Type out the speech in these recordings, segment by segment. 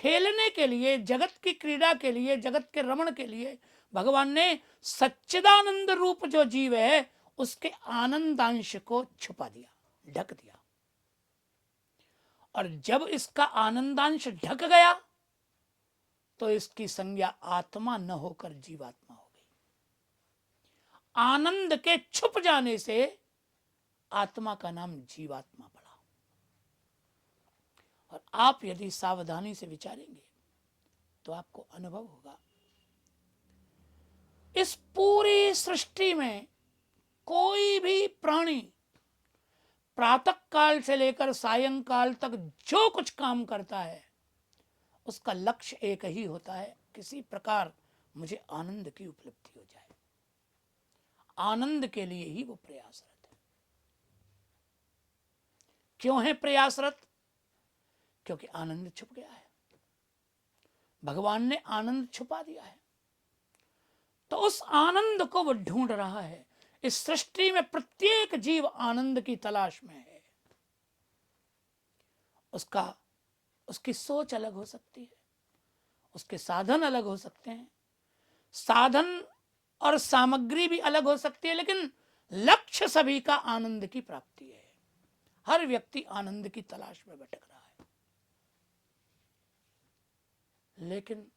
खेलने के लिए, जगत की क्रीड़ा के लिए, जगत के रमण के लिए भगवान ने सच्चिदानंद रूप जो जीव है उसके आनंदांश को छुपा दिया, ढक दिया। और जब इसका आनंदांश ढक गया तो इसकी संज्ञा आत्मा न होकर जीवात्मा हो गई। आनंद के छुप जाने से आत्मा का नाम जीवात्मा पड़ा। और आप यदि सावधानी से विचारेंगे तो आपको अनुभव होगा, इस पूरी सृष्टि में कोई भी प्राणी प्रातः काल से लेकर सायंकाल तक जो कुछ काम करता है उसका लक्ष्य एक ही होता है, किसी प्रकार मुझे आनंद की उपलब्धि हो जाए। आनंद के लिए ही वो प्रयासरत है। क्यों है प्रयासरत? क्योंकि आनंद छुप गया है, भगवान ने आनंद छुपा दिया है। तो उस आनंद को वो ढूंढ रहा है। इस सृष्टि में प्रत्येक जीव आनंद की तलाश में है। उसकी सोच अलग हो सकती है, उसके साधन अलग हो सकते हैं, साधन और सामग्री भी अलग हो सकती है, लेकिन लक्ष्य सभी का आनंद की प्राप्ति है। हर व्यक्ति आनंद की तलाश में भटक रहा है, लेकिन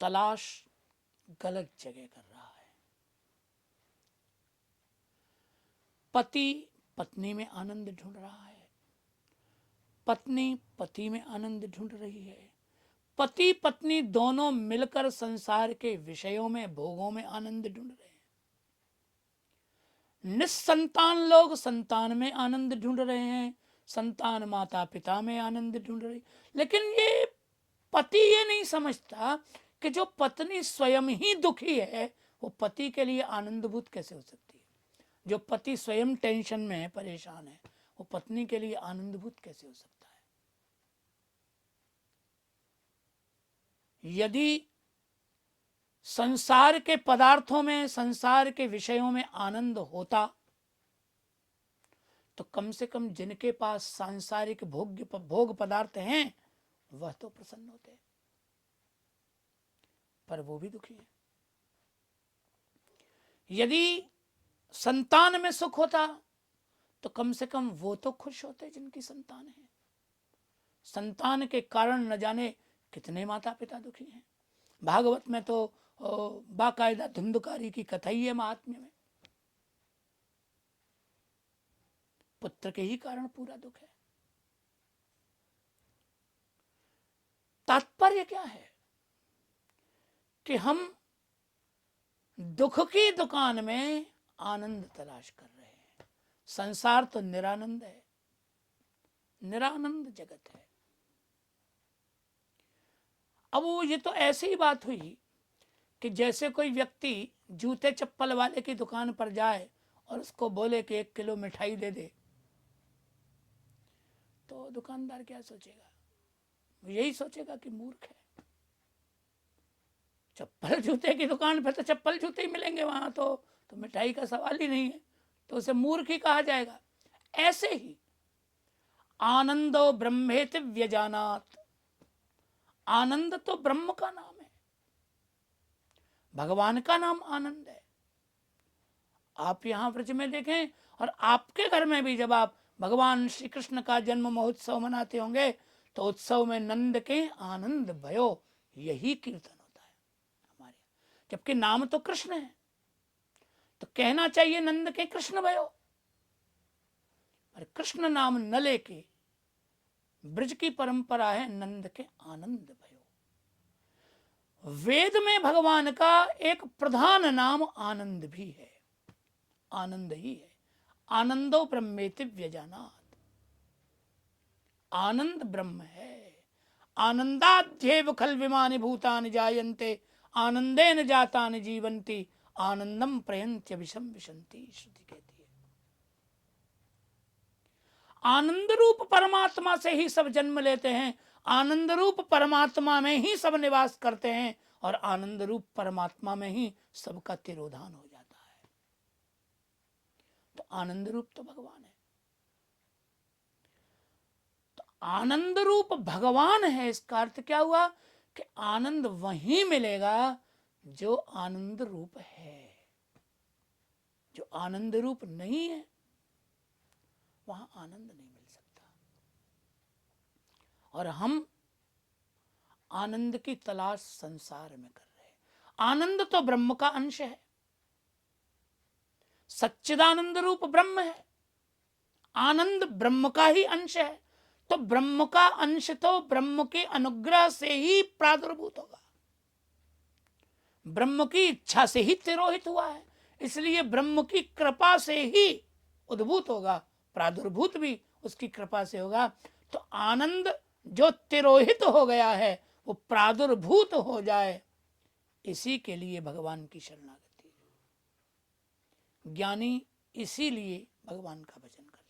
तलाश गलत जगह कर रहा है। पति पत्नी में आनंद ढूंढ रहा है, पत्नी पति में आनंद ढूंढ रही है, पति पत्नी दोनों मिलकर संसार के विषयों में, भोगों में आनंद ढूंढ रहे हैं। निस्संतान लोग संतान में आनंद ढूंढ रहे हैं, संतान माता पिता में आनंद ढूंढ रही। लेकिन ये पति ये नहीं समझता कि जो पत्नी स्वयं ही दुखी है वो पति के लिए आनंदभूत कैसे हो सकती है। जो पति स्वयं टेंशन में है, परेशान है, वो पत्नी के लिए आनंदभूत कैसे हो सकता है। यदि संसार के पदार्थों में, संसार के विषयों में आनंद होता तो कम से कम जिनके पास सांसारिक भोग पदार्थ हैं वह तो प्रसन्न होते, पर वो भी दुखी है। यदि संतान में सुख होता तो कम से कम वो तो खुश होते जिनकी संतान है। संतान के कारण न जाने कितने माता पिता दुखी हैं। भागवत में तो बाकायदा धुंधकारी की कथा ही है महात्म्य में। पुत्र के ही कारण पूरा दुख है। तात्पर्य क्या है कि हम दुख की दुकान में आनंद तलाश कर रहे हैं। संसार तो निरानंद है, निरानंद जगत है। अब वो ये तो ऐसी ही बात हुई कि जैसे कोई व्यक्ति जूते चप्पल वाले की दुकान पर जाए और उसको बोले कि 1 किलो मिठाई दे दे, तो दुकानदार क्या सोचेगा? यही सोचेगा कि मूर्ख है। चप्पल जूते की दुकान पर तो चप्पल जूते ही मिलेंगे, वहां तो मिठाई का सवाल ही नहीं है, तो उसे मूर्ख ही कहा जाएगा। ऐसे ही आनंदो ब्रह्मेति व्यजानात, आनंद तो ब्रह्म का नाम है, भगवान का नाम आनंद है। आप यहां व्रज में देखें और आपके घर में भी जब आप भगवान श्री कृष्ण का जन्म महोत्सव मनाते होंगे तो उत्सव में नंद के आनंद भयो, यही कीर्तन होता है हमारे। जबकि नाम तो कृष्ण है तो कहना चाहिए नंद के कृष्ण भयो, पर कृष्ण नाम न लेके ब्रज की परंपरा है नंद के आनंद भयो। वेद में भगवान का एक प्रधान नाम आनंद भी है, आनंद ही है। आनंदो ब्रह्मेति व्यजानात, आनंद ब्रह्म है। आनंदाध्येव खल विमानि भूतानि जायन्ते, आनंदेन जातानि जीवन्ति, आनंदम प्रयन्त्य विषम विशन्ति, श्रुति कहती है। आनंद रूप परमात्मा से ही सब जन्म लेते हैं, आनंद रूप परमात्मा में ही सब निवास करते हैं, और आनंद रूप परमात्मा में ही सबका तिरोधान हो जाता है। तो आनंद रूप तो भगवान है। तो आनंद रूप भगवान है, इसका अर्थ क्या हुआ कि आनंद वहीं मिलेगा जो आनंद रूप है। जो आनंद रूप नहीं है वहां आनंद नहीं मिल सकता। और हम आनंद की तलाश संसार में कर रहे हैं। आनंद तो ब्रह्म का अंश है, सच्चिदानंद रूप ब्रह्म है, आनंद ब्रह्म का ही अंश है। तो ब्रह्म का अंश तो ब्रह्म के अनुग्रह से ही प्रादुर्भूत होगा, ब्रह्म की इच्छा से ही तिरोहित हुआ है, इसलिए ब्रह्म की कृपा से ही उद्भूत होगा, प्रादुर्भूत भी उसकी कृपा से होगा। तो आनंद जो तिरोहित हो गया है वो प्रादुर्भूत हो जाए, इसी के लिए भगवान की शरणागति। ज्ञानी इसीलिए भगवान का भजन करता है।